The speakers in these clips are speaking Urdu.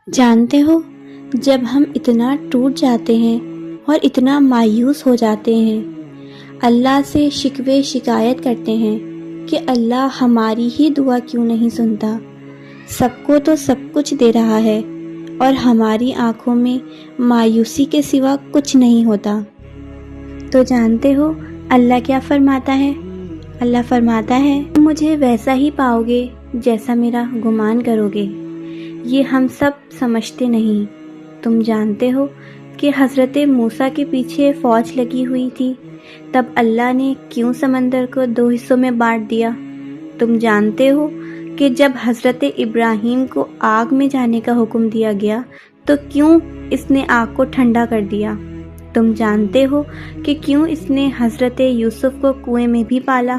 جانتے ہو، جب ہم اتنا ٹوٹ جاتے ہیں اور اتنا مایوس ہو جاتے ہیں، اللہ سے شکوے شکایت کرتے ہیں کہ اللہ ہماری ہی دعا کیوں نہیں سنتا، سب کو تو سب کچھ دے رہا ہے اور ہماری آنکھوں میں مایوسی کے سوا کچھ نہیں ہوتا، تو جانتے ہو اللہ کیا فرماتا ہے؟ اللہ فرماتا ہے، تم مجھے ویسا ہی پاؤ گے جیسا میرا گمان کرو گے۔ یہ ہم سب سمجھتے نہیں۔ تم جانتے ہو کہ حضرت موسیٰ کے پیچھے فوج لگی ہوئی تھی، تب اللہ نے کیوں سمندر کو 2 حصوں میں بانٹ دیا؟ تم جانتے ہو کہ جب حضرت ابراہیم کو آگ میں جانے کا حکم دیا گیا تو کیوں اس نے آگ کو ٹھنڈا کر دیا؟ تم جانتے ہو کہ کیوں اس نے حضرت یوسف کو کنویں میں بھی پالا؟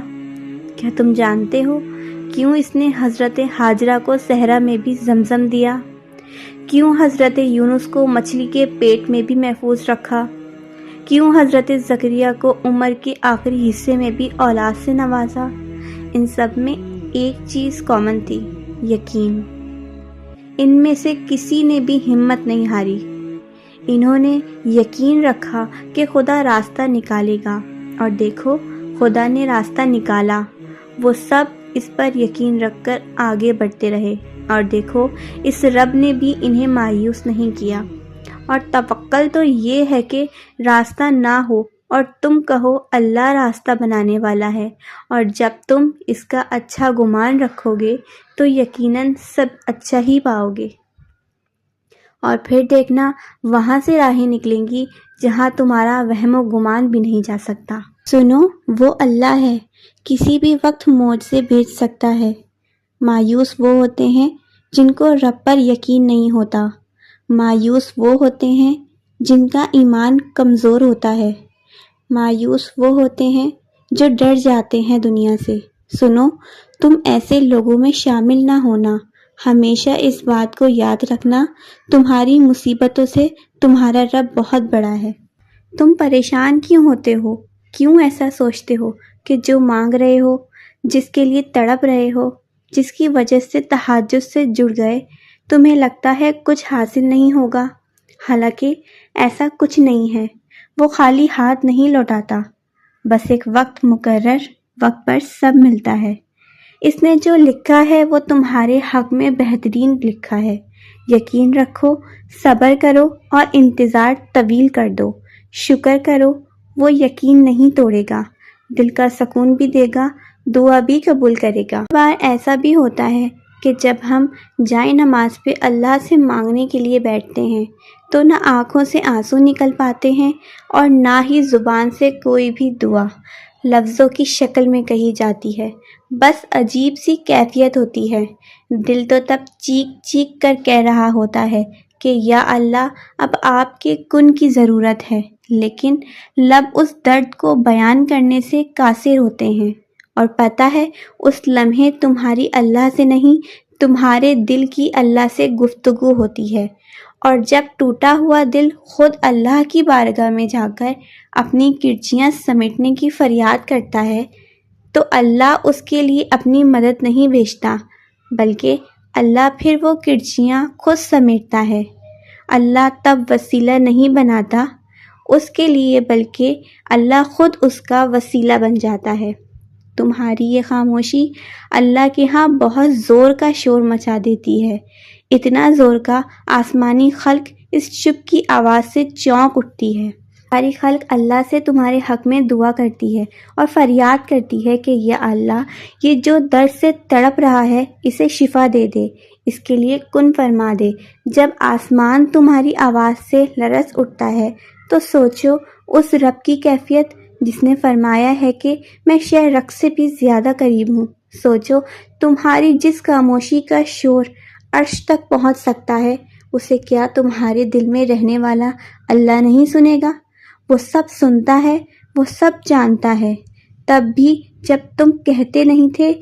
کیا تم جانتے ہو کیوں اس نے حضرت ہاجرہ کو صحرا میں بھی زمزم دیا؟ کیوں حضرت یونس کو مچھلی کے پیٹ میں بھی محفوظ رکھا؟ کیوں حضرت زکریا کو عمر کے آخری حصے میں بھی اولاد سے نوازا؟ ان سب میں ایک چیز کامن تھی، یقین۔ ان میں سے کسی نے بھی ہمت نہیں ہاری۔ انہوں نے یقین رکھا کہ خدا راستہ نکالے گا، اور دیکھو خدا نے راستہ نکالا۔ وہ سب اس پر یقین رکھ کر آگے بڑھتے رہے، اور دیکھو اس رب نے بھی انہیں مایوس نہیں کیا۔ اور توکل تو یہ ہے کہ راستہ نہ ہو اور تم کہو اللہ راستہ بنانے والا ہے، اور جب تم اس کا اچھا گمان رکھو گے تو یقیناً سب اچھا ہی پاؤ گے، اور پھر دیکھنا وہاں سے راہیں نکلیں گی جہاں تمہارا وہم و گمان بھی نہیں جا سکتا۔ سنو، وہ اللہ ہے، کسی بھی وقت معجزے بھیج سکتا ہے۔ مایوس وہ ہوتے ہیں جن کو رب پر یقین نہیں ہوتا، مایوس وہ ہوتے ہیں جن کا ایمان کمزور ہوتا ہے، مایوس وہ ہوتے ہیں جو ڈر جاتے ہیں دنیا سے۔ سنو، تم ایسے لوگوں میں شامل نہ ہونا۔ ہمیشہ اس بات کو یاد رکھنا، تمہاری مصیبتوں سے تمہارا رب بہت بڑا ہے۔ تم پریشان کیوں ہوتے ہو؟ کیوں ایسا سوچتے ہو کہ جو مانگ رہے ہو، جس کے لیے تڑپ رہے ہو، جس کی وجہ سے تہجد سے جڑ گئے، تمہیں لگتا ہے کچھ حاصل نہیں ہوگا؟ حالانکہ ایسا کچھ نہیں ہے۔ وہ خالی ہاتھ نہیں لوٹاتا، بس ایک وقت مقرر وقت پر سب ملتا ہے۔ اس نے جو لکھا ہے وہ تمہارے حق میں بہترین لکھا ہے۔ یقین رکھو، صبر کرو اور انتظار طویل کر دو۔ شکر کرو، وہ یقین نہیں توڑے گا، دل کا سکون بھی دے گا، دعا بھی قبول کرے گا۔ بار ایسا بھی ہوتا ہے کہ جب ہم جائے نماز پہ اللہ سے مانگنے کے لیے بیٹھتے ہیں تو نہ آنکھوں سے آنسو نکل پاتے ہیں اور نہ ہی زبان سے کوئی بھی دعا لفظوں کی شکل میں کہی جاتی ہے، بس عجیب سی کیفیت ہوتی ہے۔ دل تو تب چیخ چیخ کر کہہ رہا ہوتا ہے کہ یا اللہ، اب آپ کے کن کی ضرورت ہے، لیکن لب اس درد کو بیان کرنے سے قاصر ہوتے ہیں، اور پتہ ہے اس لمحے تمہاری اللہ سے نہیں، تمہارے دل کی اللہ سے گفتگو ہوتی ہے، اور جب ٹوٹا ہوا دل خود اللہ کی بارگاہ میں جا کر اپنی کرچیاں سمیٹنے کی فریاد کرتا ہے تو اللہ اس کے لیے اپنی مدد نہیں بھیجتا، بلکہ اللہ پھر وہ کرچیاں خود سمیٹتا ہے۔ اللہ تب وسیلہ نہیں بناتا اس کے لیے، بلکہ اللہ خود اس کا وسیلہ بن جاتا ہے۔ تمہاری یہ خاموشی اللہ کے ہاں بہت زور کا شور مچا دیتی ہے، اتنا زور کا آسمانی خلق اس چپ کی آواز سے چونک اٹھتی ہے۔ ساری خلق اللہ سے تمہارے حق میں دعا کرتی ہے اور فریاد کرتی ہے کہ یا اللہ، یہ جو درد سے تڑپ رہا ہے اسے شفا دے دے، اس کے لیے کن فرما دے۔ جب آسمان تمہاری آواز سے لرز اٹھتا ہے تو سوچو اس رب کی کیفیت جس نے فرمایا ہے کہ میں شہ رگ سے بھی زیادہ قریب ہوں۔ سوچو تمہاری جس خاموشی کا شور عرش تک پہنچ سکتا ہے، اسے کیا تمہارے دل میں رہنے والا اللہ نہیں سنے گا؟ وہ سب سنتا ہے، وہ سب جانتا ہے، تب بھی جب تم کہتے نہیں تھے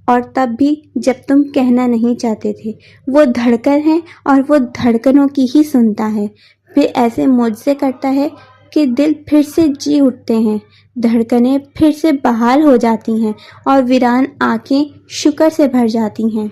اور تب بھی جب تم کہنا نہیں چاہتے تھے۔ وہ دھڑکن ہے اور وہ دھڑکنوں کی ہی سنتا ہے، پھر ایسے معجزے کرتا ہے کہ دل پھر سے جی اٹھتے ہیں، دھڑکنیں پھر سے بحال ہو جاتی ہیں اور ویران آنکھیں شکر سے بھر جاتی ہیں۔